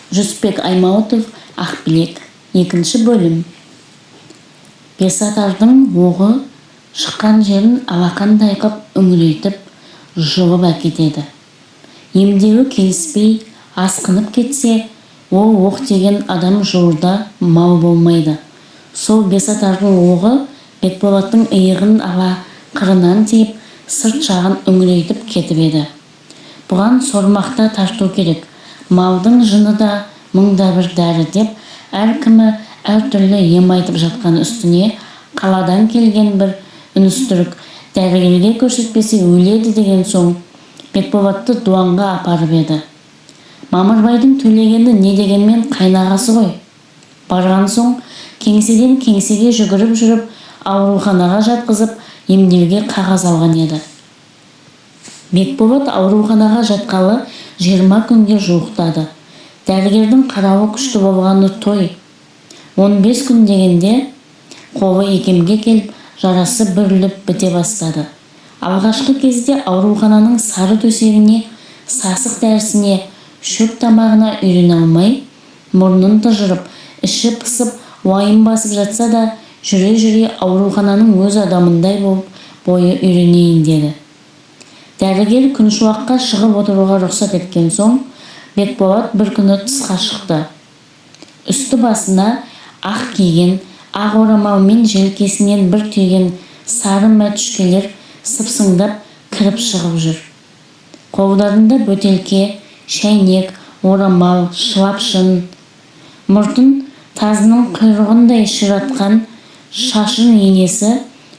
Жүсіпбек Аймауытов, Ақбілек, 2 бөлім. Бесатардың оғы шыққан жерін алақандай қып үңірейтіп, жұлып әкетеді. Емдеуі келіспей, асқынып кетсе, ол оқ деген адам жуырда мал болмайды. Сол Бесатардың оғы Бекболаттың иығын ала қырынан тиіп, сырт жағын үңірейтіп кетіп еді. Бұған сормақта тарту керек. Малдың жыны да мыңда бір дәрі деп, әркімі әртүрлі ем айтып жатқан үстіне қаладан келген бір үністірік дәрігерге көрсетпесе өледі деген соң Бекболатты дуанға апарып еді. Мамырбайдың төлегені не дегенмен қайнағасы ғой. Барған соң кеңседен кеңсеге жүгіріп жүріп, ауруханаға жатқызып, емдеуге қағаз алған еді. Бекболат ауруханаға жатқалы 20 күнге жуықтады. Дәрігердің қарауы күшті болғаны той. 15 күн дегенде қолы екемге келіп, жарасы бүріліп біте бастады. Алғашқы кезде аурухананың сары төсегіне, сасық дәрісіне, шөп тамағына үйрене алмай, мұрнын тыжырып, іші пысып, уайым басып жатса да, жүре-жүре аурухананың өз адамындай болып, бойы үйренейін деді. Дәрігер күншуаққа шығып отыруға рұқсат еткен соң, Бекболат бір күні тысқа шықты. Үсті басына ақ киген, ақ орамалмен желкесінен бір түйген сары мәтүшкелер сыпсыңдап кіріп шығып жүр. Қолдарында бөтелке, шәйнек, орамал, шылапшын, мұртын тазының құйрығындай ширатқан, шашын енесі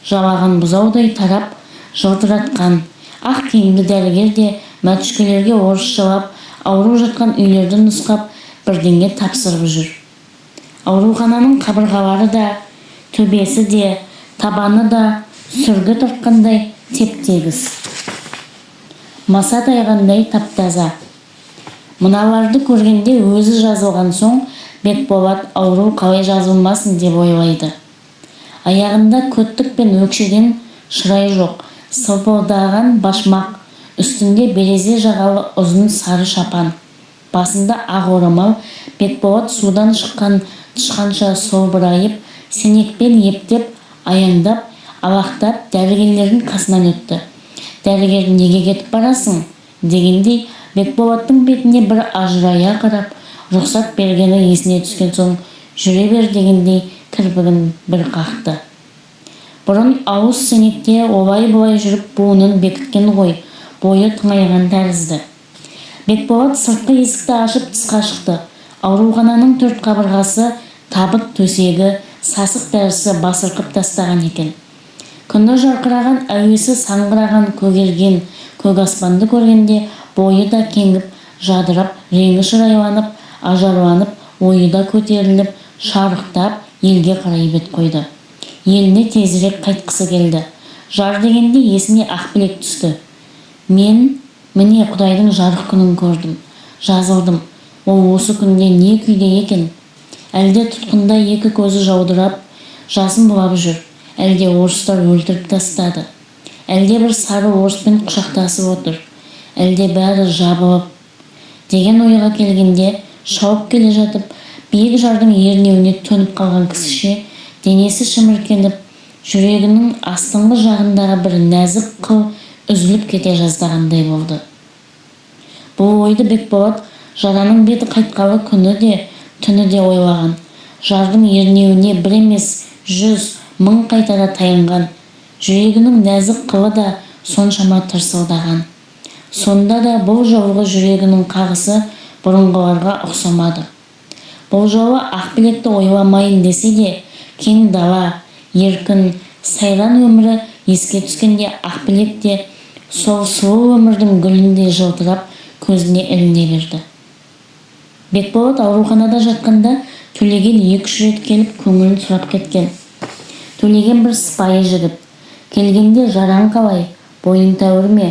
жалаған бұзаудай тарап жылтыратқан. Ақ киімді дәрігер де мәтүшкелерге орысшалап, ауру жатқан үйлерді нұсқап, бірдеңе тапсырып жүр. Аурухананың қабырғалары да, төбесі де, табаны да сүргі тартқандай теп-тегіс. Маса тайғандай таптаза. Мыналарды көргенде өзі жазылған соң, Бекболат ауру қалай жазылмасын деп ойлайды. Аяғында көттік пен өкшеден шырай жоқ, сылпылдаған башмақ, үстінде березе жағалы ұзын сары шапан. Басында ақ орамал. Бекболат судан шыққан тышқанша солбырайып, сенекпен ептеп, аяңдап, алақтап дәрігерлердің қасынан өтті. Дәрігер неге кетіп барасың дегендей, Бекболаттың бетіне бір ажырая қарап, рұқсат бергені есіне түскен соң, жүре бер дегендей кірпігін бір қақты. Бұрын ауыз сенекте олай-бұлай жүріп буынын бекіткен ғой, бойы тымайған тәрізді. Бекболат сыртқы есікті ашып тысқа шықты. Аурухананың 4 қабырғасы, табыт төсегі, сасық дәрісі басырқып тастаған екен. Күні жарқыраған, әуесі саңғыраған, көгерген көк аспанды көргенде бойы да кеңіп, жадырап, реңі шырайланып, ажарланып, ойы да көтеріліп, шарықтап, елге қарай бет қойды. Еліне тезірек қайтқысы келді. Жар дегенде есіне Ақбілек түсті. Мен міне Құдайдың жарық күнін көрдім, жазылдым. Ол осы күнде не күйде екен? Әлде тұтқында 2 көзі жаудырап, жасын бұлап жүр. Әлде орыстар өлтіріп тастады. Әлде бір сары орыспен құшақтасып отыр. Әлде бәрі жабылып. Деген ойға келгенде, шауып келе жатып, биік жардың ернеуіне төніп қалған кісіше, денесі шіміркеніп, жүрегінің астыңғы жағындағы бір нәзік қыл үзіліп кете жаздағандай болды. Бұл ойды Бекболат жараның беті қайтқалы күні де, түні де ойлаған. Жардың ернеуіне бір емес 100-1000 қайтара таянған. Жүрегінің нәзік қылы да соншама тырсылдаған. Сонда да бұл жолғы жүрегінің қағысы бұрынғыларға ұқсамады. Бұл жолы Ақбілекті ойламайын десе де, кең дала, еркін, сайран өмірі еске түскенде Ақбілек те сол сұлу өмірдің гүліндей жылтырап көзіне іліне берді. Бекболат ауруханада жатқанда Төлеген 2-3 рет келіп көңілін сұрап кеткен. Төлеген бір сыпайы жігіт. Келгенде жараң қалай, бойың тәуір ме,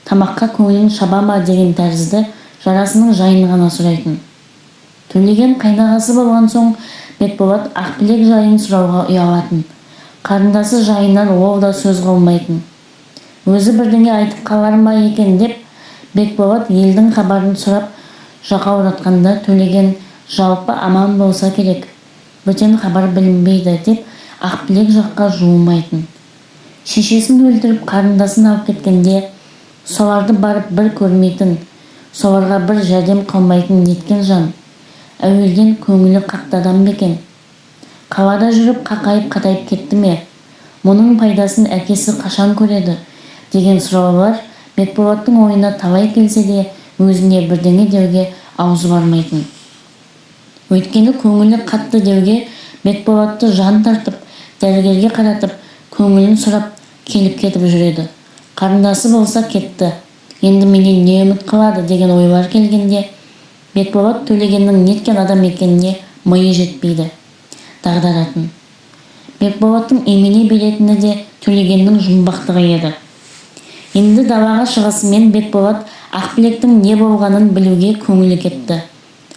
тамаққа көңілің шаба ма деген тәрізді жарасының жайын ғана сұрайтын. Төлеген қайнағасы болған соң Бекболат Ақбілек жайын сұрауға ұялатын. Қарындасы жайынан ол да сөз қылмайтын. Өзі бірдеңе айтып қалар ма екен деп, Бекболат елдің хабарын сұрап, Жақа ұратқанда Төлеген жалпы аман болса керек, бөтен хабар білінбейді деп Ақбілек жаққа жуымайтын. Шешесін өлтіріп қарындасын алып кеткенде соларды барып бір көрмейтін, соларға бір жәрдем қылмайтын неткен жан. Әуелден көңілі қатты адам бекен. Қалада жүріп қақайып қатайып кетті ме? Мұның пайдасын әкесі қашан көреді? Деген сұраулар Бекболаттың ойына талай келсе де өзіне бірдеңе деуге аузы бармайтын. Өйткені көңілі қатты деуге Бекболатты жан тартып, дәрігерге қаратып, көңілін сұрап келіп кетіп жүреді. Қарындасы болса кетті, енді менен не үміт қылады деген ойлар келгенде Бекболат Төлегеннің неткен адам екеніне миы жетпейді, дағдаратын. Бекболаттың имене беретіні де Төлегеннің жұмбақтығы еді. Енді далаға шығысымен Бекболат Ақбілектің не болғанын білуге көңілі кетті.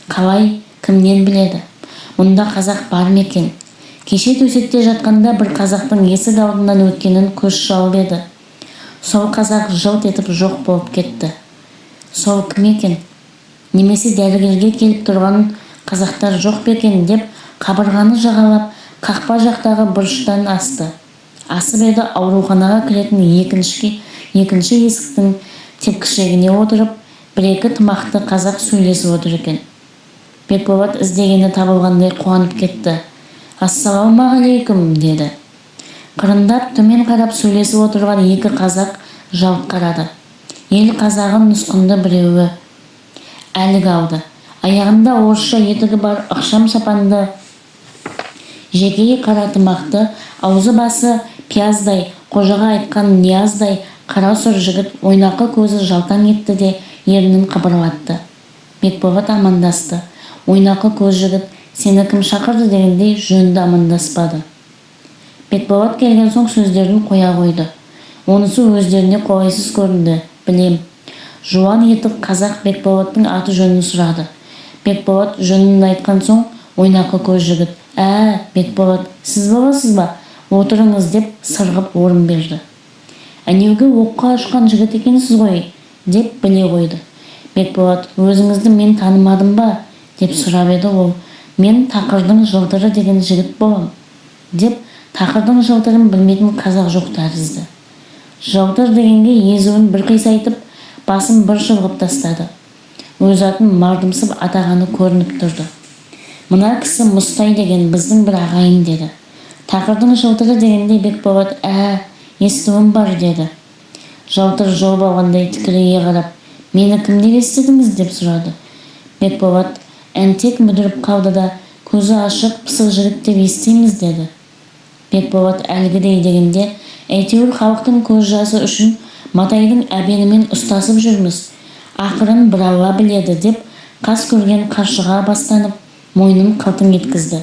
Қалай, кімнен біледі? Мұнда қазақ бар ма екен? Кеше төсекте жатқанда бір қазақтың есік алдынан өткенін көз шалып еді. Сол қазақ жылт етіп жоқ болып кетті. Сол кім екен? Немесе дәрігерге келіп тұрған қазақтар жоқ па екен деп қабырғаны жағалап қақпа жақтағы бұрыштан асты. Асып еді ауруханаға кіретін екінші есіктің тепкішегіне отырып, бір-екі тымақты қазақ сөйлесіп отыр екен. Бекболат іздегені табылғандай қуанып кетті. «Ассалаумағалейкум» деді. Қырындап төмен қарап сөйлесіп отырған екі қазақ жалт қарады. Ел қазағын нұсқынды біреуі әлік алды. Аяғында орысша етігі бар ықшам шапанды, жекей қара тымақты, аузы басы пияздай, қожаға айтқан нияздай қара сұр жігіт ойнақы көзі жалтаң етті де ернін қыбырлатты. Бекболат амандасты. Ойнақы көз жігіт сені кім шақырды дегендей жөнді амандаспады. Бекболат келген соң сөздерін қоя қойды. Онысы өздеріне қолайсыз көрінді, білем. Жуан етік қазақ Бекболаттың аты жөнін сұрады. Бекболат жөнін айтқан соң ойнақы көз жігіт: Бекболат, сіз боласыз ба? Отырыңыз деп сырғып орын берді. Әнеугі оққа ұшқан жігіт екенсіз ғой, деп біле қойды. Бекболат: өзіңізді мен танымадым ба? деп сұрап еді ол. Мен Тақырдың жылтыры деген жігіт болам, деп Тақырдың жылтырын білмейтін қазақ жоқ тәрізді. Жылтыр дегенге езуін бір қисайтып, басын бір шұлғып тастады. Өз атын мардымсып атағаны көрініп тұрды. Мына кісі Мұстай деген біздің бір ағайын деді. Тақырдың жылтыры дегенде Бекболат: естуім бар деді. Жылтыр жол болғандай тікірейе қарап: мені кімден естідіңіз деп сұрады. Бекболат әнтек мүдіріп қалды да: көзі ашық пысық жігіт деп естиміз деді. Бекболат әлгідей дегенде: әйтеуір халықтың көз жасы үшін Матайдың әбенімен ұстасып жүрміз. Ақырын бір Алла біледі деп қас көрген қаршыға бастанып мойнын қылтың еткізді.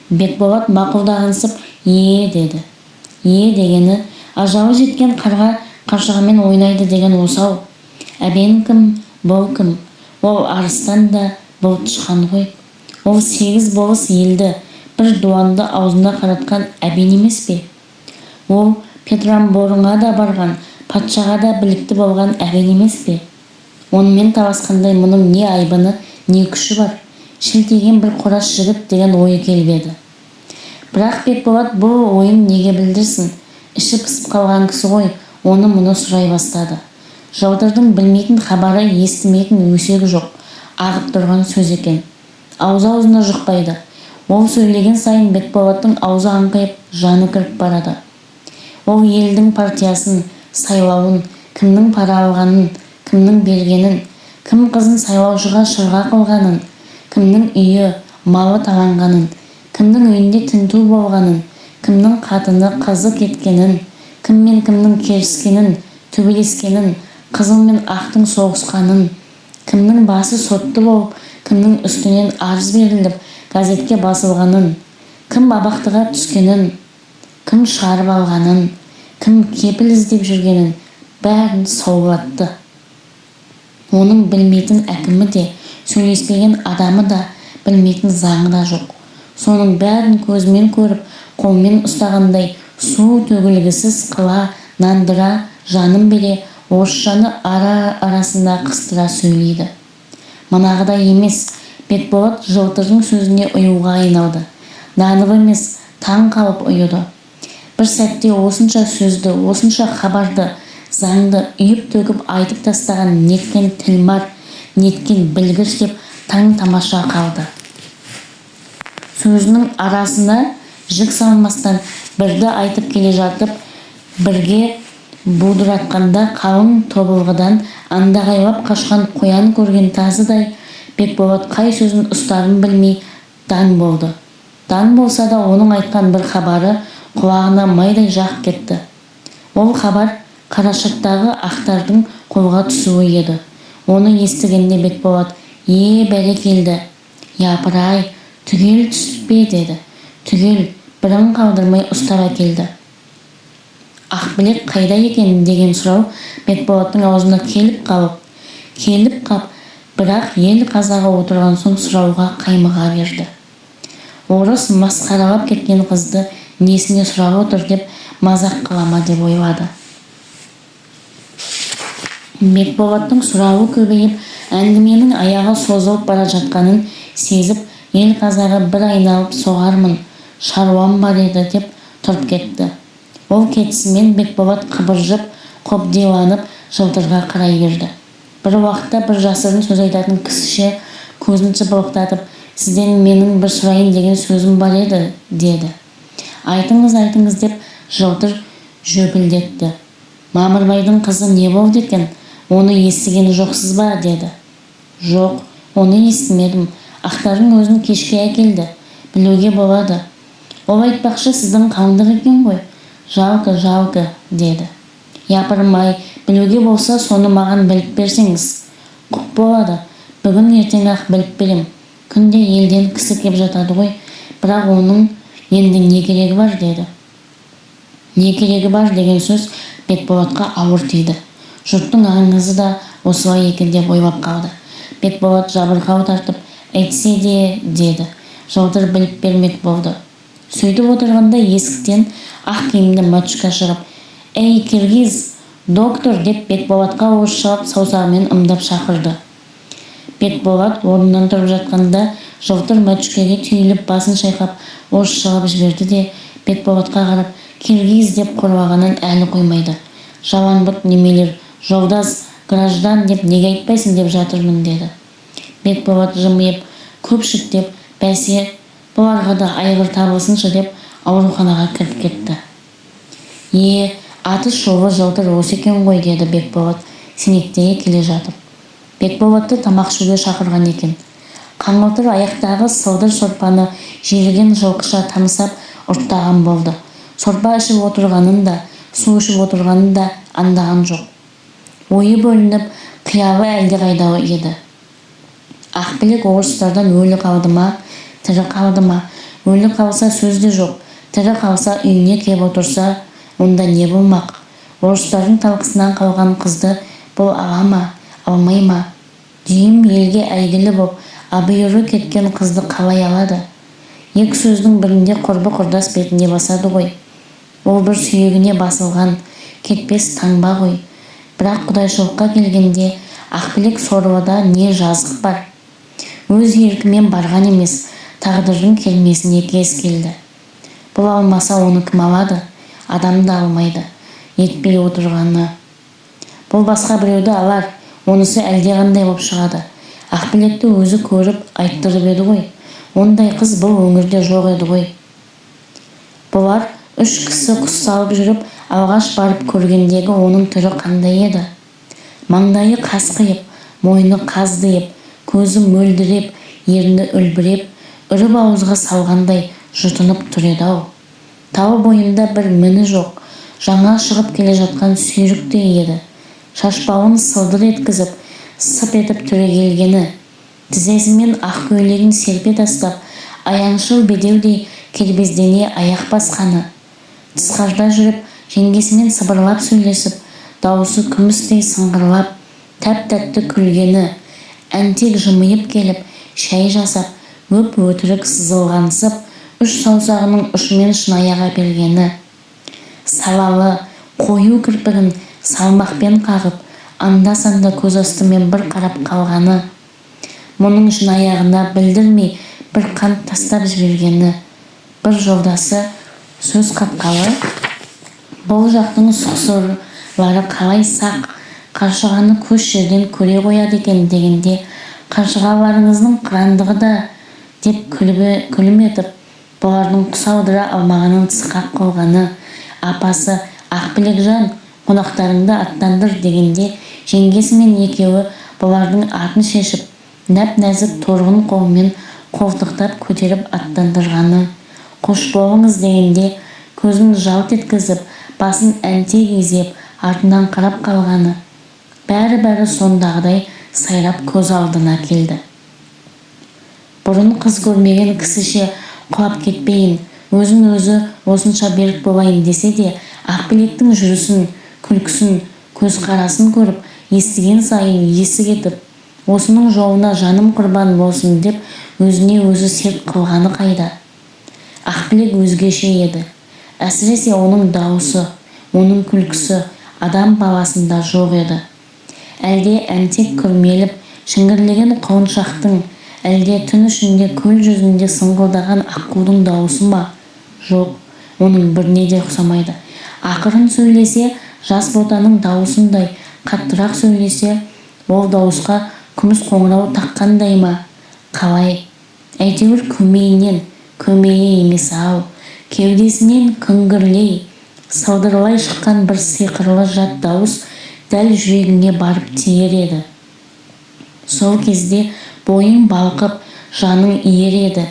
Бекболат мақұлдағансып деді. Дегені ажалы жеткен қарға қаршығамен ойнайды деген осал. Әбен кім, бұл кім? Ол арыстан да, бұл тышқан ғой. Ол 8 болыс елді бір дуанды аузына қаратқан әбен емес пе? Ол Петрамборыңа да барған, патшаға да білікті болған әбен емес пе? Онымен таласқандай мұның не айбыны, не күші бар? Шілтеген бір қораш жігіт деген ойы келбеді. Бірақ Бекболат бұл ойын неге білдірсін? Іші пысып қалған кісі ғой, оны мұны сұрай бастады. Жылтырдың білмейтін хабары, естімейтін өсегі жоқ, ағып тұрған сөз екен. Аузына жұқпайды. Ол сөйлеген сайын Бекболаттың аузы аңқайып, жаны кіріп барады. Ол елдің партиясын, сайлауын, кімнің пара алғанын, кімнің бергенін, кім қызын сайлаушыға шырға қылғанын, кімнің үйі, малы таланғанын, кімнің үйінде тінту болғанын, кімнің қатыны қызы кеткенін, кіммен кімнің керіскенін, төбелескенін, қызыл мен ақтың соғысқанын, кімнің басы сотты болып, кімнің үстінен арыз беріліп, газетке басылғанын, кім абақтыға түскенін, кім шығарып алғанын, кім кепіл іздеп жүргенін бәрін саулатты. Оның білмейтін әкімі де, сөйлеспеген адамы да, білмейтін заңы да жоқ. Соның бәрін көзімен көріп, қолмен ұстағандай су төгілгісіз қыла, нандыра, жанын бере, орысшаны арасында қыстыра сөйлейді. Манағыдай емес. Бекболат Жылтырдың сөзіне ұюға айналды. Нанып емес, таң қалып ұйыды. Бір сәтте осынша сөзді, осынша хабарды, заңды үйіп төгіп айтып тастаған неткен тілмар, неткен білгіш деп таң тамаша қалды. Сөзінің арасына жік салмастан бірді айтып келе жатып, бірге будыратқанда қалың тобылғыдан андағайлап қашқан қоян көрген тазыдай Бекболат қай сөзін ұстарын білмей даң болды. Даң болса да оның айтқан бір хабары құлағына майдай жақ кетті. Ол хабар Қарашаттағы ақтардың қолға түсуі еді. Оны естігенде Бекболат бәрекелді, япыр-ай, түгел түсіп пе деді. Түгел, бірін қалдырмай ұстап әкелді. Ақбілек қайда екен деген сұрау Бекболаттың аузына келіп қап, бірақ ел қазағы отырған соң сұрауға қаймыға берді. Орыс масқаралап кеткен қызды несіне сұрап отыр деп мазақ қылама деп ойлады. Бекболаттың сұрауы көбейіп, әңгіменің аяғы созылып бара жатқанын сезіп, ел қазағы бір айналып соғармын, шаруам бар еді деп тұрып кетті. Ол кетісімен Бекболат қыбыржып, қобдиланып Жылтырға қарай берді. Бір уақытта бір жасырын сөз айтатын кісіше көзін жыпылықтатып, сізден менің бір сұрайын деген сөзім бар еді, деді. Айтыңыз деп Жылтыр жөпілдетті. Мамырбайдың қызы не болды екен? Оны естіген жоқсыз ба, деді. Жоқ, оны естімедім. Ақтардың өзін кешке әкелді. Білуге болады. Ол айтпақшы сіздің қалыңдық екен ғой. Жалқы, деді. Япырмай, білуге болса соны маған біліп берсеңіз. Құп болады. Бүгін ертең ақ біліп берем. Күнде елден кісі кеп жатады ғой. Бірақ оның енді не керегі бар, деді. Не керегі бар деген сөз Бекболатқа ауыр тиді. Жұрттың аңызы да осылай екен деп ойлап қалды. Бекболат жабырқау тартып, әйтсе де, деді. Жылтыр біліп бермек болды. Сөйтіп отырғанда есіктен ақ киімді Матюшка шығып, «Ей, киргиз, доктор!» деп Бекболатқа орысшалап саусағымен ымдап шақырды. Бекболат орнынан тұрып жатқанда Жылтыр Матюшкаға түйіліп басын шайқап орысшалап жіберді де Бекболатқа қарап, «Киргиз» деп қорлағанын әлі қоймайды. «Жалаңбұт немелер, жолдас, граждан деп неге айтпайсың деп жатырмын», деді. Бекболат жымиып, көпшіктеп, бәсе, бұларға да айғыр табылсыншы деп ауруханаға кіріп кетті. Аты шулы Жылтыр осы екен ғой, деді Бекболат сенектеге келе жатып. Бекболатты тамақ ішуге шақырған екен. Қаңылтыр аяқтағы сылдыр сорпаны жерген жылқыша тамсап ұрттаған болды. Сорпа ішіп отырғанын да, су ішіп отырғанын да андаған жоқ. Ойы бөлініп, қиялы әлдеқайда еді. Ақбілек орыстардан өлі қалды ма, тірі қалды ма? Өлі қалса сөз де жоқ, тірі қалса үйіне кеп отырса, онда не болмақ? Орыстардың талқысынан қалған қызды бұл ала ма, алмай ма? Дүйім елге әйгілі боп, абыройы кеткен қызды қалай алады? Екі сөздің бірінде құрбы құрдас бетіне басады ғой. Ол бір сүйегіне басылған, кетпес таңба ғой. Бірақ құдайшылыққа келгенде Ақбілек сорлыда не жазық бар? Өз еркімен барған емес, тағдырдың келмесіне кез келді. Бұл алмаса оны кім алады? Адам да алмайды. Етпей отырғаны. Бұл басқа біреуді алар, онысы әлдеқандай боп шығады. Ақбілекті өзі көріп айттырып еді ғой. Ондай қыз бұл өңірде жоқ еді ғой. Бұлар 3 кісі құс салып жүріп, алғаш барып көргендегі оның түрі қандай еді? Маңдайы қасқиып, мойны қаздиып, көзі мөлдіреп, ерні үлбіреп, үріп ауызға салғандай жұтынып тұр еді-ау. Тау бойында бір міні жоқ, жаңа шығып келе жатқан сүйріктей еді. Шашбауын сылдыр еткізіп, сып етіп түрегелгені, тізесімен ақ көйлегін серпе тастап, аяңшыл бедеудей кербездене аяқ басқаны. Тысқарда жүріп, жеңгесімен сыбырлап сөйлесіп, дауысы күмістей сыңғырлап, тәп-тәтті күлгені, әнтек жымиып келіп, шәй жасап, өп-өтірік сызылғансып, 3 саусағының ұшымен шынаяға бергені. Салалы, қою кірпігін салмақпен қағып, анда-санда көз астымен бір қарап қалғаны. мұның үшін аяғына білдірмей бір қант тастап жібергені. Бір жолдасы сөз қатқалы, бұл жақтың сұқсырлары қалай сақ, қаршығаны көш жерден көре қояды екен дегенде, қаршығаларыңыздың қырандығы да деп күлім етіп, бұлардың құс аудыра алмағанын сықақ қылғаны. Апасы Ақбілекжан қонақтарыңды аттандыр дегенде, жеңгесі мен екеуі бұлардың атын шешіп, нәп-нәзік торғын қолмен қолтықтап көтеріп аттандырғаны. Қош болыңыз дегенде, көзін жалт еткізіп, басын әнтек изеп, артынан қарап қалғаны. Бәрі сондағыдай сайрап көз алдына келді. Бұрын қыз көрмеген кісіше құлап кетпейін, өзін-өзі осынша берік болайын десе де, Ақбілектің жүрісін, күлкісін, көзқарасын көріп, естіген сайын есі кетіп, осының жолына жаным құрбан болсын деп, өзіне өзі серт қылғаны қайда. Ақбілек өзгеше еді. Әсіресе оның дауысы, оның күлкісі адам баласында жоқ еді. Әлде әнтек күрмеліп, шіңгірлеген құлыншақтың, әлде түн ішінде көл жүзінде сыңғылдаған аққудың дауысы ма? Жоқ, оның біріне де ұқсамайды. Ақырын сөйлесе, жас ботаның дауысындай, қаттырақ сөйлесе, ол дауысқа күміс қоңырау таққандай ма? Қалай? Әйтеуір көмейі емес ау, кеудесінен күңгірлей, сылдырлай шыққан бір сиқырлы жат дауыс дәл жүрегіңе барып тиер еді. Сол кезде бойың балқып, жаның иер еді.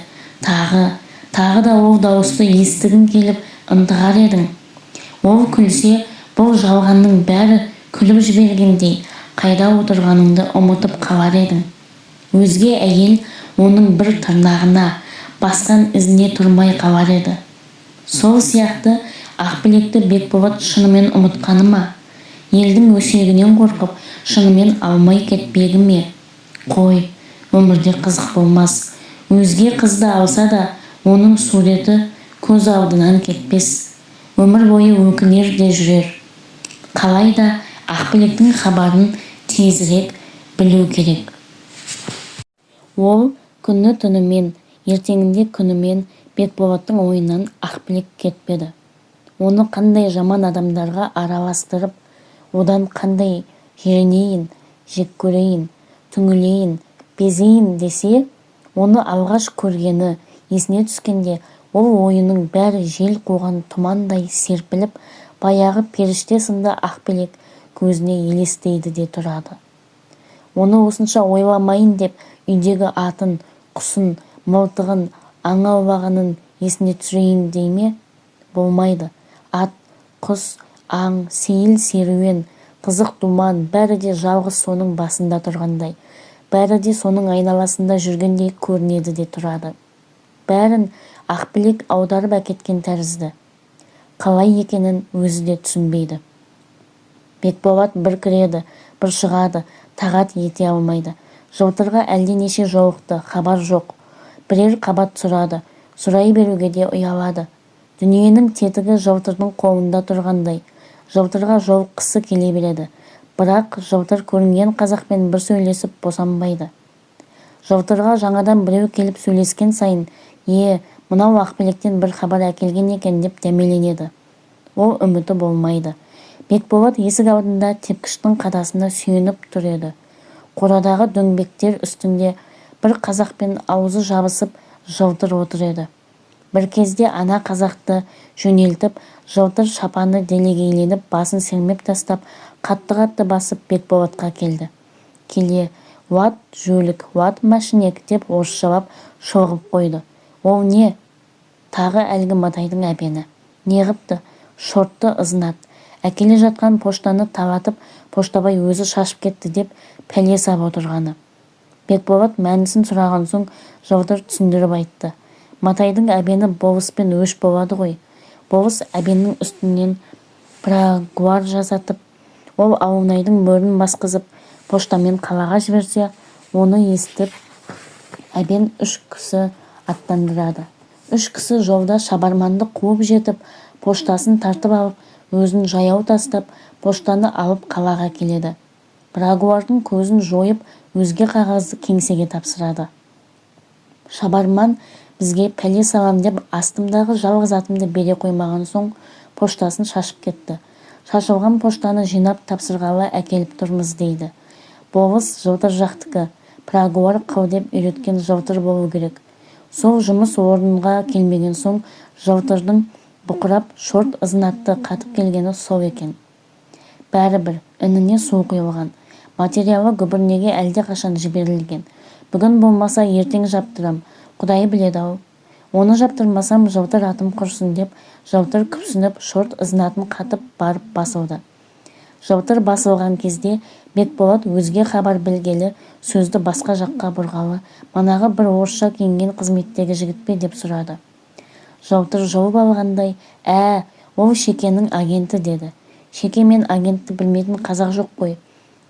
Тағы да ол дауысты естігің келіп ынтығар едің. Ол күлсе, бұл жалғанның бәрі күліп жібергендей, қайда отырғаныңды ұмытып қалар едің. Өзге әйел оның бір тырнағына, басқан ізіне тұрмай қалар еді. Сол сияқты Ақбілекті Бекболат шынымен ұмытқаны ма? Елдің өсегінен қорқып, шынымен алмай кетпегі ме? Қой, өмірде қызық болмас. Өзге қызды алса да, оның суреті көз алдынан кетпес. Өмір бойы өкінер де жүрер. Қалайда Ақбілектің хабарын тезірек білу керек. Ол күні түнімен, ертеңінде күнімен Бекболаттың ойынан Ақбілек кетпеді. Оны қандай жаман адамдарға араластырып, одан қандай жерінейін, жек көрейін, түңілейін, безейін десе, оны алғаш көргені есіне түскенде, ол ойының бәрі жел қуған тұмандай серпіліп, баяғы періште сынды Ақбілек көзіне елестейді де тұрады. Оны осынша ойламайын деп, үйдегі атын, құсын, мылтығын, аң аулағанын есіне түсірейін дей ме? Болмайды. Ат, құс, аң, сейіл, серуен, қызық думан бәрі де жалғыз соның басында тұрғандай, бәрі де соның айналасында жүргендей көрінеді де тұрады. Бәрін Ақбілек аударып әкеткен тәрізді. Қалай екенін өзі де түсінбейді. Бекболат бір кіреді, бір шығады, тағат ете алмайды. Жылтырға әлденеше жолықты, хабар жоқ. Бірер қабат сұрады, сұрай беруге де ұялады. Дүниенің тетігі жылтырдың қолында тұрғандай, жылтырға жолыққысы келе береді. Бірақ жылтыр көрінген қазақпен бір сөйлесіп босанбайды. Жылтырға жаңадан біреу келіп сөйлескен сайын, мынау Ақбілектен бір хабар әкелген екен деп дәмеленеді. Ол үміті болмайды. Бекболат есік алдында тепкіштің қадасына сүйеніп тұр еді. Қорадағы дөңбектер үстінде бір қазақпен аузы жабысып жылтыр отыр еді. Бір кезде ана қазақты жөнелтіп, жылтыр шапаны делегейленіп, басын сермеп тастап, қатты басып Бекболатқа келді. Келе, «Уат жөлік, уат машинек» деп орысшалап шолғып қойды. Ол не? Тағы әлгі Матайдың әбені. Неғыпты? Шортты ызынат. Әкеле жатқан поштаны талатып, поштабай өзі шашып кетті деп пәле сап отырғаны. Бекболат мәнісін сұраған соң жылтыр түсіндіріп айтты. Матайдың әбені болыспен өш болады ғой. Болыс әбеннің үстінен прагуар жазатып, ол ауылнайдың мөрін басқызып, поштамен қалаға жіберсе, оны естіп, әбен 3 кісі аттандырады. 3 кісі жолда шабарманды қуып жетіп, поштасын тартып алып, өзін жаяу тастап, поштаны алып қалаға келеді. Прагуардың көзін жойып, өзге қағазды кеңсеге тапсырады. Шабарман бізге пәле салам деп астымдағы жалғыз атымды бере қоймаған соң поштасын шашып кетті. Шашылған поштаны жинап тапсырғалы әкеліп тұрмыз дейді. Болыс жылтыр жақтікі, проговор қыл деп үйреткен жылтыр болу керек. Сол жұмыс орынға келмеген соң жылтырдың бұқырап шорт ызынатты қатып келгені сол екен. Бәрібір ініне су құйылған. Материалы гүбірнеге әлде қашан жіберілген. Бүгін болмаса ертең жаптырам, Құдай біледі-ау. Оны жаптырмасам жылтыр атым құрсын деп, жылтыр күпсініп шорт ызынатын қатып барып басылды. Жылтыр басылған кезде Бекболат өзге хабар білгелі, сөзді басқа жаққа бұрғалы, манағы бір орысша киінген қызметтегі жігіт пе деп сұрады. Жылтыр жұлып алғандай, ол Шекенің агенті деді. Шеке мен агентті білмейтін қазақ жоқ қой.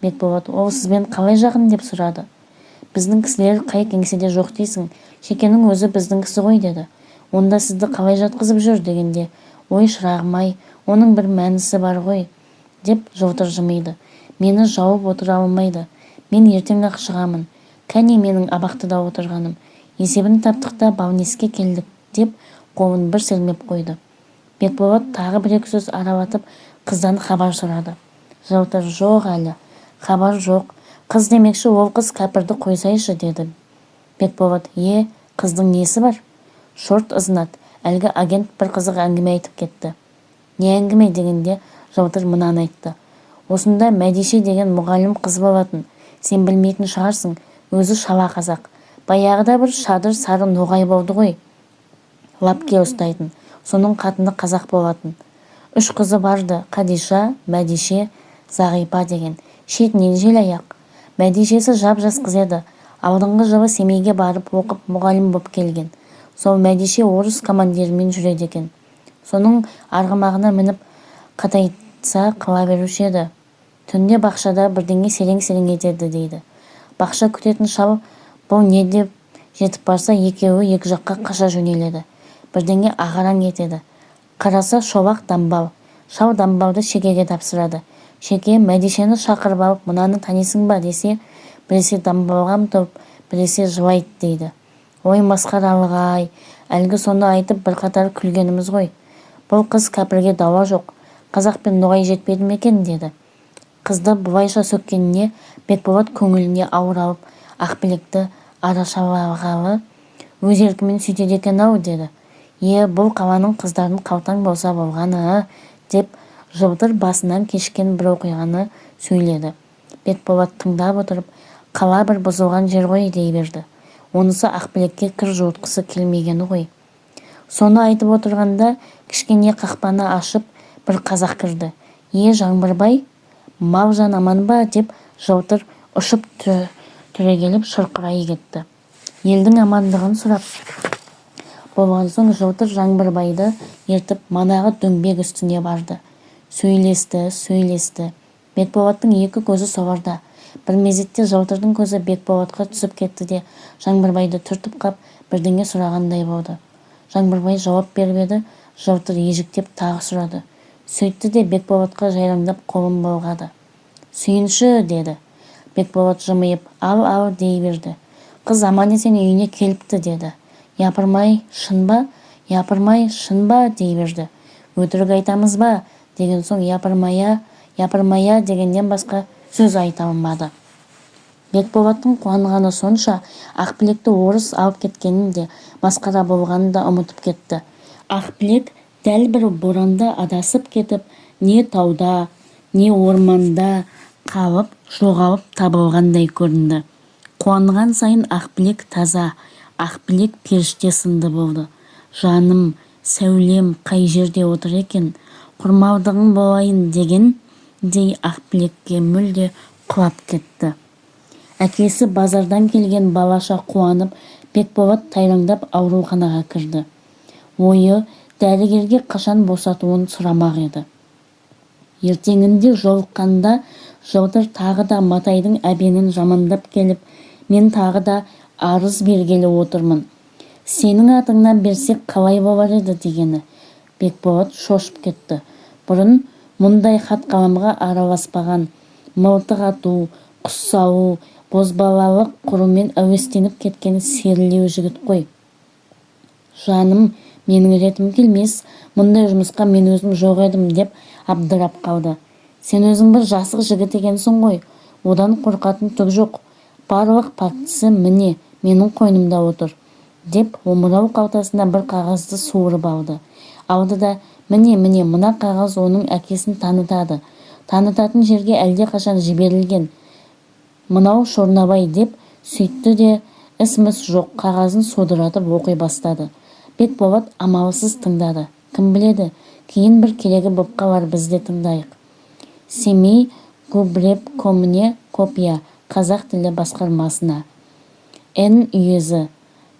Бекболат, ол сізбен қалай жақын деп сұрады. Біздің кісілер қай кеңседе жоқ дейсің, Шекенің өзі біздің кісі ғой деді. Онда сізді қалай жатқызып жүр дегенде, ой шырағым-ай, оның бір мәнісі бар ғой, деп жылтыр жымиды. Мені жауып отыра алмайды. Мен ертең-ақ шығамын. Кәне менің абақтыда отырғаным. Есебін таптық та Баунеске келдік, деп қолын бір сермеп қойды. Бекболат тағы бір-екі сөз аралатып қыздан хабар сұрады. Жылтыр, жоқ әлі, хабар жоқ. Қыз демекші, ол қыз кәпірді қойсайшы деді. Бекболат, қыздың несі бар? Шорт ызынат, әлгі агент бір қызық әңгіме айтып кетті. Не әңгіме дегенде жылтыр мынаны айтты. Осында Мәдише деген мұғалім қыз болатын. Сен білмейтін шығарсың, өзі шала қазақ. Баяғыда бір шадыр сары ноғай болды ғой. Лапке ұстайтын, соның қатыны қазақ болатын. 3 қызы барды, Қадиша, Мәдише, Зағипа деген. Шетінен желаяқ. Мәдишесі жап-жас қыз еді. Алдыңғы жылы Семейге барып оқып мұғалім боп келген. Сол Мәдише орыс командирімен жүреді екен. Соның арғымағына мініп қатайтса қыла беруші еді. Түнде бақшада бірдеңе серең-серең етеді дейді. Бақша күтетін шал бұл не деп жетіп барса екеуі екі жаққа қаша жөнеледі. Бірдеңе ағараң етеді. Қараса шолақ дамбал. Шал дамбалды Шекеге тапсырады. Шеке Мәдишені шақырып алып, мынаны танисың ба десе, біресе дамбалға ұмтылып, біресе жылайды дейді. Ой масқаралық-ай, әлгі соны айтып бір қатар күлгеніміз ғой. Бұл қыз кәпірге дауа жоқ. Қазақ пен ноғай жетпеді ме екен деді. Қызды бұлайша сөккеніне Бекболат көңіліне ауыр алып, Ақбілекті арашалағалы өз еркімен сөйтеді екен-ау деді. Бұл қаланың қыздарын қалтаң болса болғаны, деп жылтыр басынан кешкен бір оқиғаны сөйледі. Бекболат тыңдап отырып, қала бір бұзылған жер ғой дей берді. Онысы Ақбілекке кір жуытқысы келмегені ғой. Соны айтып отырғанда кішкене қақпаны ашып бір қазақ кірді. Жаңбырбай, мал жан аман ба деп жылтыр ұшып түрегеліп шырқырай кетті. Елдің амандығын сұрап болған соң жылтыр Жаңбырбайды ертіп манағы дөңбек үстіне барды. Сөйлесті. Бекболаттың екі көзі соларда. Бір мезетте жылтырдың көзі Бекболатқа түсіп кетті де Жаңбырбайды түртіп қап бірдеңе сұрағандай болды. Жаңбырбай жауап беріп еді, жылтыр ежіктеп тағы сұрады. Сөйтті де Бекболатқа жайраңдап қолын болғады. Сүйінші деді. Бекболат жымиып, ал дей берді. Қыз аман-есен үйіне келіпті деді. Япырмай, шын ба дей берді. Өтірік айтамыз ба деген соң япырмая дегеннен басқа сөз айта алмады. Бекболаттың қуанғаны сонша Ақбілекті орыс алып кеткенін де масқара болғанын да ұмытып кетті. Ақбілек дәл бір боранда адасып кетіп, не тауда, не орманда қалып, жоғалып табылғандай көрінді. Қуанған сайын Ақбілек таза, Ақбілек періште сынды болды. Жаным, сәулем қай жерде отыр екен, құрмалдығың болайын дегендей Ақбілекке мүлде құлап кетті. Әкесі базардан келген балаша қуанып, Бекболат тайраңдап ауруханаға кірді. Ойы дәрігерге қашан босатуын сұрамақ еді. Ертеңінде жолыққанда жылтыр тағы да Матайдың әбенін жамандап келіп, мен тағы да арыз бергелі отырмын. Сенің атыңнан берсек қалай болар еді дегені. Бекболат шошып кетті. Бұрын мұндай хат қаламға араласпаған, мылтық ату, құс салу, бозбалалық құрумен әуестеніп кеткен серілеу жігіт қой. Жаным, менің ретім келмес, мұндай жұмысқа мен өзім жоқ едім деп абдырап қалды. Сен өзің бір жасық жігіт екенсің ғой, одан қорқатын түк жоқ. Барлық фактісі міне менің қойнымда отыр, деп омырау қалтасына бір қағазды суырып алды. Алды да міне мына қағаз оның әкесін танытады. Танытатын жерге әлде қашан жіберілген. Мынау Шорнабай деп сөйтті де ісміс жоқ қағазын содыратып оқи бастады. Бекболат амалсыз тыңдады. Кім біледі, кейін бір керегі боп қалар, бізде тыңдайық. Семей губрепкоміне копия қазақ тілі басқармасына. Н үйезі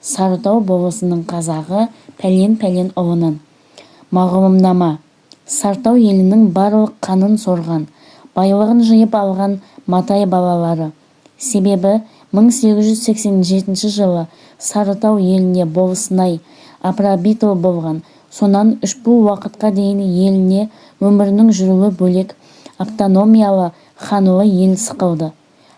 Сарытау болысының қазағы пәлен ұлының. Мағлұмнама. Сартау елінің барлық қанын сорған, байлығын жиып алған Матай балалары. Себебі 1887 жылы Сарытау еліне болысынай апробитл болған. Сонан бұл уақытқа дейін еліне өмірінің жүруі бөлек автономиялы ханлы ел сықылды.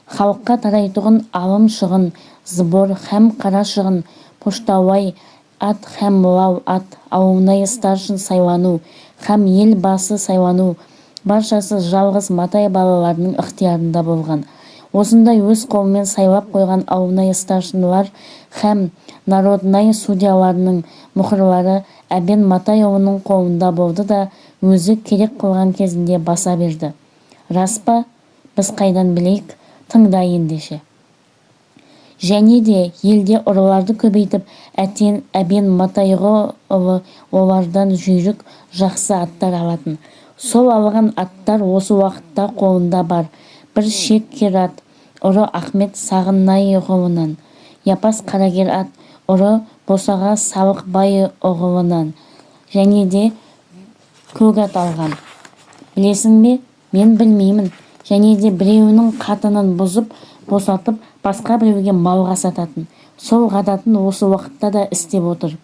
Халыққа тарайтұғын алым шығын, збор һәм қара шығын, поштауай ат һәм лау ат, ауынай старшын сайлану һәм ел басы сайлану, баршасы жалғыз Матай балаларының ықтиярында болған. Осындай өз қолымен сайлап қойған ауынай старшынлар һәм народнай судьяларының мұхырлары әбен Матай ұлының қолында болды да өзі керек қылған кезінде баса берді. Рас па? Біз қайдан білейік? Тыңда ендеше. Және де елде ұрыларды көбейтіп, әбен Матайғы ұлы олардан жүйрік жақсы аттар алатын. Сол алған аттар осы уақытта қолында бар. Бір шек керат, ұры Ахмет Сағыннай ұғылынан, Япас Қарагер ат, ұры Босаға Салықбай ұғылынан, және де көк ат алған. Білесің бе? Мен білмеймін. Және де біреуінің қатынын бұзып, босатып, басқа біреуге малға сататын. Сол ғадатын осы уақытта да істеп отыр.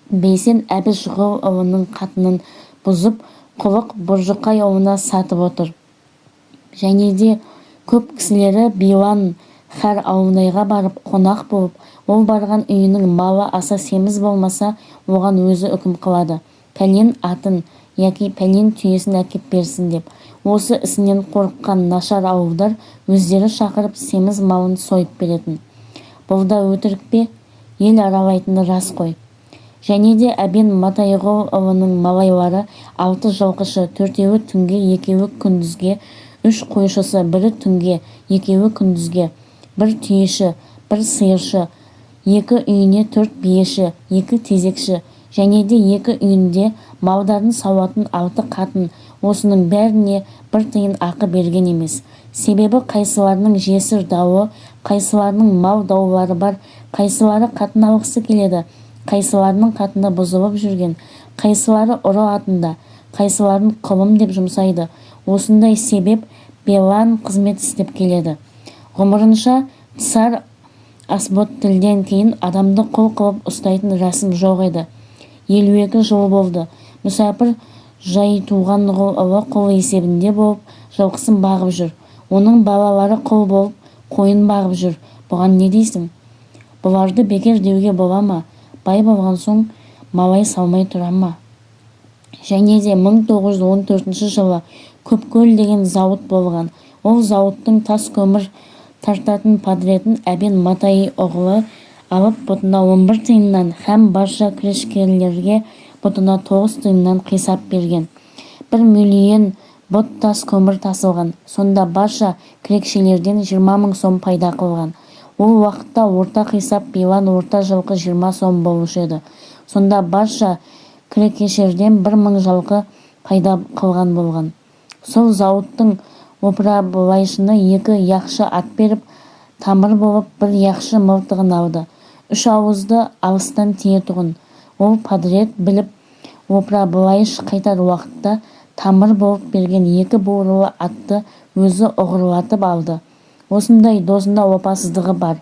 Бейсен Әбіш ұлының қатынын бұзып, Құлық Бұржықай ұлына сатып отыр. Және де көп кісілері Билан Хәр ауынайға барып қонақ болып, ол барған үйінің малы аса семіз болмаса, оған өзі үкім қылады. Пәлен атын, яки пәлен түйесін әкеп берсін деп. Осы ісінен қорыққан нашар ауылдар өздері шақырып семіз малын сойып беретін. Бұл да өтірік пе? Ел аралайтыны рас қой. Және де әбен Матайғұл ұлының малайлары 6 жылқышы, 4-еуі түнге, 2-еуі күндізге, 3 қойшысы, 1-і түнге, 2-еуі күндізге, 1 түйеші, 1 сиыршы, 2 үйіне 4 биеші, 2 тезекші, және де 2 үйінде малдарын сауатын 6 қатын, осының бәріне 1 тиын ақы берген емес. Себебі қайсыларының жесір дауы, қайсыларының мал даулары бар, қайсылары қатын алғысы келеді, қайсыларының қатыны бұзылып жүрген, қайсылары ұры атында, қайсыларын құлым деп жұмсайды. Осындай себеп Белан қызмет істеп келеді. Ғұмырынша Цар Асботтілден кейін адамды құл қылып ұстайтын рәсім жоқ еді. 52 жыл болды. Мүсәпір Жайтуған ұлы құл есебінде болып, жылқысын бағып жүр. Оның балалары құл болып, қойын бағып жүр. Бұған не дейсің? Бұларды бекер деуге бола ма? Бай болған соң малай салмай тұра ма? Және де 1914 жылы Көпкөл деген зауыт болған. Ол зауыттың тас көмір тартатын подретін әбен Матай оғлы алып бұтына 11 тиыннан һәм барша күрешкерлерге бұтына 9 тиыннан қисап берген. 1 миллион бұт тас көмір тасылған. Сонда барша крекшелерден 20 мың сом пайда қылған. Ол уақытта орта қисап Билан орта жылқы 20 сом болушы еді. Сонда барша крекешерден 1 мың жылқы пайда қылған болған. Сол зауыттың опрабылайшыны 2 яқшы ат беріп, тамыр болып 1 яқшы мылтығын алды. 3 ауызды алыстан тиетұғын. Ол подрет біліп, опрабылайш қайтар уақытта тамыр болып берген 2 буырлы атты өзі ұғырлатып алды. Осындай досында опасыздығы бар.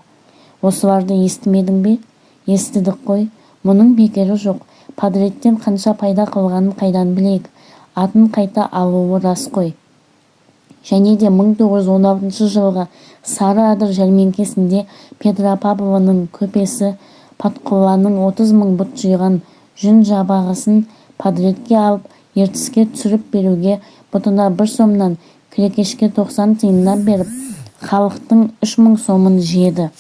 Осыларды естімедің бе? Естідік қой. Мұның бекері жоқ. Подреттен қанша пайда қылғанын қайдан білейік? Атын қайта алуы рас қой. және де 1916 жылғы Сары Адыр жәрмеңкесінде Петропавлының көпесі Патқоланың 30 000 бұт жиған жүн жабағысын подретке алып ертіске түсіріп беруге бұтына 1 сомнан кірекешке 90 тиыннан беріп, халықтың 3000 сомын жеді.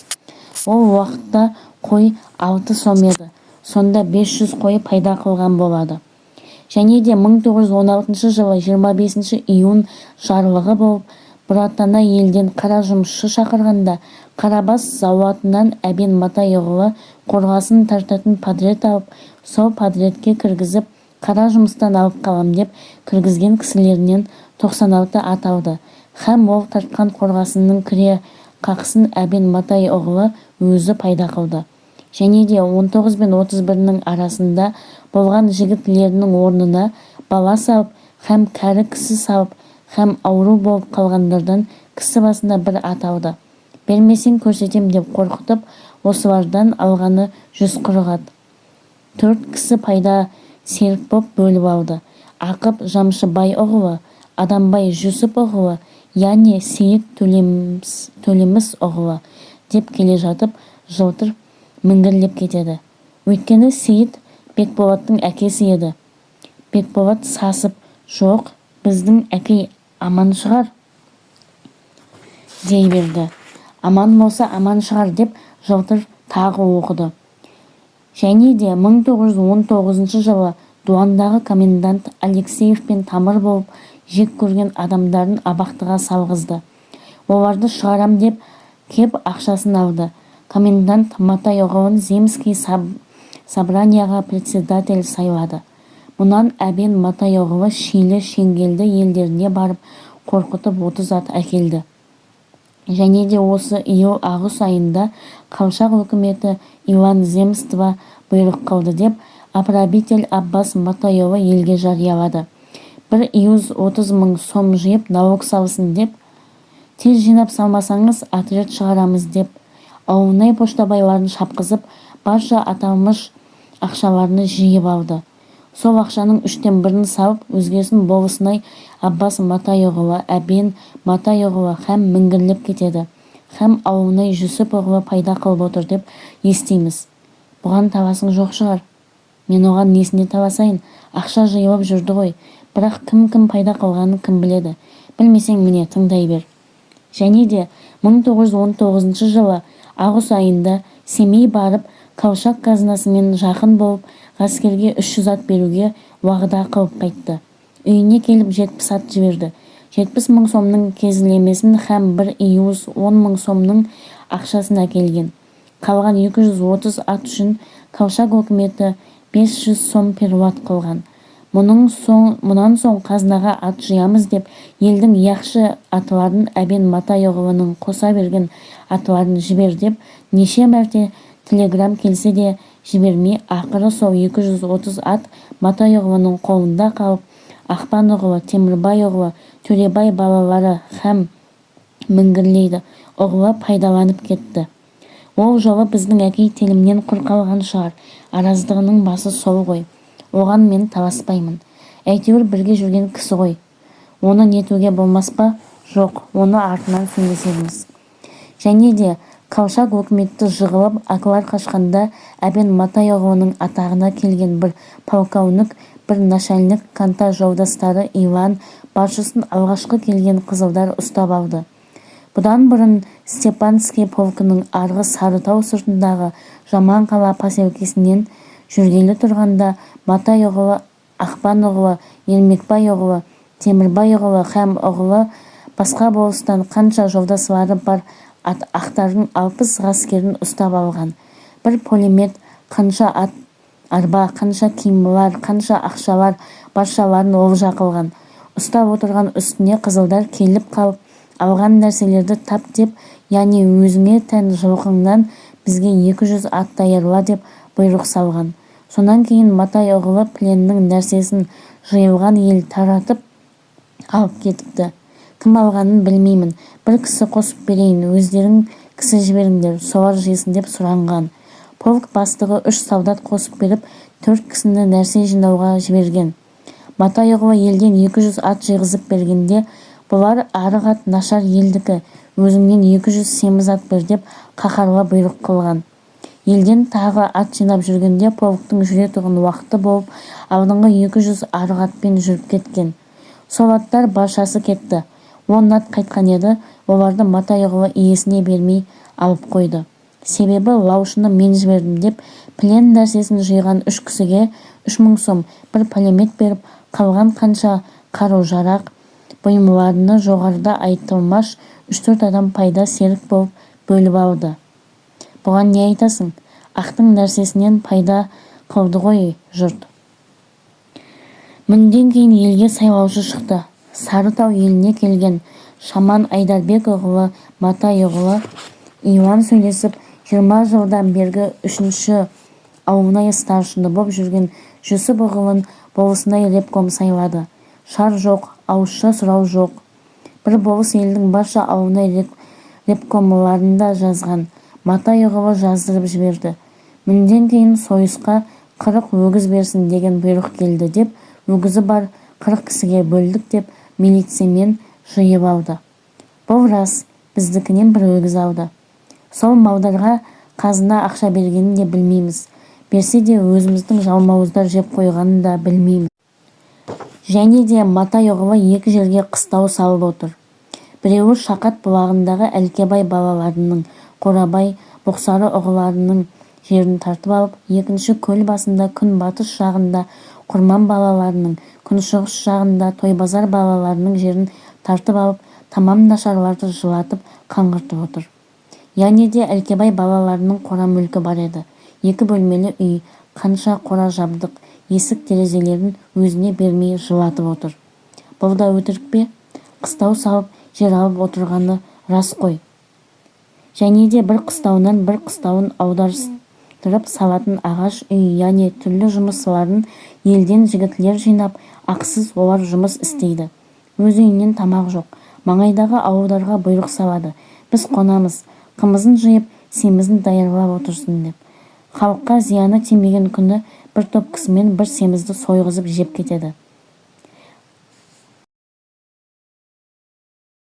Ол уақытта қой 6 сом еді. Сонда 500 қой пайда қылған болады. Және де 1916 жылы 25 июн жарлығы болып, бұратана елден қара жұмысшы шақырғанда, Қарабас зауатынан Әбен Матайұғылы қорғасын тартатын подрет алып, сол подретке кіргізіп, қара жұмыстан алып қалам деп кіргізген кісілерінен 96 ат алды. Һәм ол тартқан қорғасынның кіре қақсын Әбен Матайұғылы өзі пайда қылды. Және де 19 пен 31-нің арасында болған жігітлерінің орнына бала салып, һәм кәрі кісі салып, һәм ауру болып қалғандардан кісі басына 1 ат алды. Бермесең көрсетем деп қорқытып, осылардан алғаны 140 ат. 4 кісі пайда серік боп бөліп алды. Ақып Жамшыбай ұғылы, Адамбай Жүсіп ұғылы, яғни Сейіт Төлеміс ұғылы деп келе жатып, жылтыр міңгірлеп кетеді. Өйткені Сейіт Бекболаттың әкесі еді. Бекболат сасып, жоқ, біздің әкей аман шығар, дей берді. Аман болса аман шығар деп жылтыр тағы оқыды. Және де 1919 жылы Дуандағы комендант Алексеевпен тамыр болып, жек көрген адамдарын абақтыға салғызды. Оларды шығарам деп кеп ақшасын алды. Комендант Матайұғылын земский собранияға председатель сайлады. Мұнан Әбен Матайұғылы Шилі Шеңгелді елдеріне барып қорқытып 30 ат әкелді. Және де осы иыл ағыс айында Қалшақ өкіметі Иван земства бұйрық қылды деп Аправитель Аббас Матайұлы елге жариялады. 130 000 сом жиып налог салсын деп, тез жинап салмасаңыз отряд шығарамыз деп, ауынай поштабайларын шапқызып, барша аталмыш ақшаларını жиып алды. Сол ақшаның 3/1 салып, өзгесін болысынай Аббас Матайұғылы, Әбен Матайұғылы һәм міңгірлеп кетеді. Һәм ауынай Жүсіп ұғылы пайда қылып отыр деп естиміз. Бұған таласың жоқ шығар. Мен оған несіне таласайын? Ақша жиылып жүрді ғой. Бірақ кім пайда қылғанын кім біледі? Білмесең міне тыңдай бер. Және де 1919 жылы ағыс айында Семей барып, Қалшақ қазынасымен жақын болып, ғаскерге 300 ат беруге уағда қылып қайтты. Үйіне келіп 70 ат жіберді. 70 000 сомның кезілемесін һәм 1 июз 10 000 сомның ақшасын әкелген. Қалған 230 ат үшін Қалшақ өкіметі 500 сом перуат қылған. Мұнан соң қазынаға ат жиямыз деп, елдің яқшы атыларын Әбен Матайұғылының қоса берген атыларын жібер деп, неше мәрте телеграм келсе де жібермей, ақыры сол 230 ат Матайұғылының қолында қалып, Ақпан ұғылы, Темірбай ұғылы, Төребай балалары һәм міңгірлейді ұғылы пайдаланып кетті. Ол жолы біздің әкей телімнен құр қалған шығар. Араздығының басы сол ғой. Оған мен таласпаймын. Әйтеуір бірге жүрген кісі ғой. Оны нетуге болмас па? Жоқ, оны артынан сөйлесеміз. Және де Қалшақ өкіметті жығылып, ақылар қашқанда Әбен Матайұғылының атағына келген бір полковник, бір начальник канта жолдастары Иван баршысын алғашқы келген қызылдар ұстап алды. Бұдан бұрын Степанский полкының арғы Сарытау сыртындағы Жаман қала поселкесінен жүргелі тұрғанда Матайұғылы, Ақпан ұғылы, Ермекбай ұғылы, Темірбай ұғылы һәм ұғылы басқа болыстан қанша жолдасылары бар ақтардың 60 ғаскерін ұстап алған. Бір пулемет, қанша ат, арба, қанша киімлар, қанша ақшалар баршаларын олжа қылған. Ұстап отырған үстіне қызылдар келіп қалып, алған нәрселерді тап деп, яғни өзіңе тән жылқыңнан бізге 200 ат даярла деп бұйрық салған. Сонан кейін Матайұғылы пленнің нәрсесін жиылған ел таратып алып кетіпті. Кім алғанын білмеймін. Бір кісі қосып берейін, өздерің кісі жіберіңдер, солар жисын деп сұранған. Полк бастығы 3 солдат қосып беріп, 4 кісіні нәрсе жинауға жіберген. Матайұғылы елден 200 ат жиғызып бергенде, Бұлар арық ат нашар елдікі, өзіңнен 200 семіз ат бер деп қаһарлы бұйрық қылған. Елден тағы ат жинап жүргенде полктың жүретұғын уақыты болып, алдыңғы 200 арық атпен жүріп кеткен. Сол аттар баршасы кетті. 10 ат қайтқан еді, оларды Матайұғылы иесіне бермей алып қойды. Себебі лаушыны мен жібердім деп плен нәрсесін жиған 3 кісіге 3000 сом бір пулемет беріп, қалған қанша қару-жарақ бұйымларını жоғарыда айтылмаш 3-4 адам пайда серік болып бөліп алды. Бұған не айтасың? Ақтың нәрсесінен пайда қылды ғой жұрт. Мүнден кейін елге сайлаушы шықты. Сарытау еліне келген Шаман Айдарбекұғылы Матайұғылы Иван сөйлесіп, 20 жылдан бергі 3-ші ауынай старшыны боп жүрген Жүсіпұғылын болысынай репком сайлады. Шар жоқ, ауызша сұрау жоқ. Бір болыс елдің барша ауынай репкомларында жазған. Матайұғылы жаздырып жіберді. Мүнден кейін сойысқа 40 өгіз берсін деген бұйрық келді деп, өгізі бар 40 кісіге бөлдік деп милициямен жиып алды. Бұл рас, біздікінен бір өгіз алды. Сол малдарға қазына ақша бергенін де білмейміз. Берсе де өзіміздің жалмауыздар жеп қойғанын да білмейміз. Және де Матайұғылы 2 жерге қыстау салып отыр. Біреуі Шақат бұлағындағы Әлкебай балаларының, Қорабай, Бұқсары ұғыларының жерін тартып алып, екінші көл басында күн батыс жағында Құрман балаларының, күн шығыс жағында Тойбазар балаларының жерін тартып алып, тамам нашарларды жылатып, қаңғыртып отыр. Яне де Әлкебай балаларының қора мүлкі бар еді. 2 бөлмелі үй, қанша қора жабдық, есік терезелерін өзіне бермей жылатып отыр. Бұл да өтірік пе? Қыстау салып, жер алып отырғаны рас қой. Және де бір қыстауынан бір қыстауын аударыстырып салатын ағаш үй, яне түрлі жұмысшыларын елден жігітлер жинап, ақсыз олар жұмыс істейді. Өз үйінен тамақ жоқ. Маңайдағы ауылдарға бұйрық салады. Біз қонамыз, қымызын жиып, семізін даярлап отырсын деп. Халыққа зияны тимеген күні бір топ кісімен бір семізді сойғызып жеп кетеді.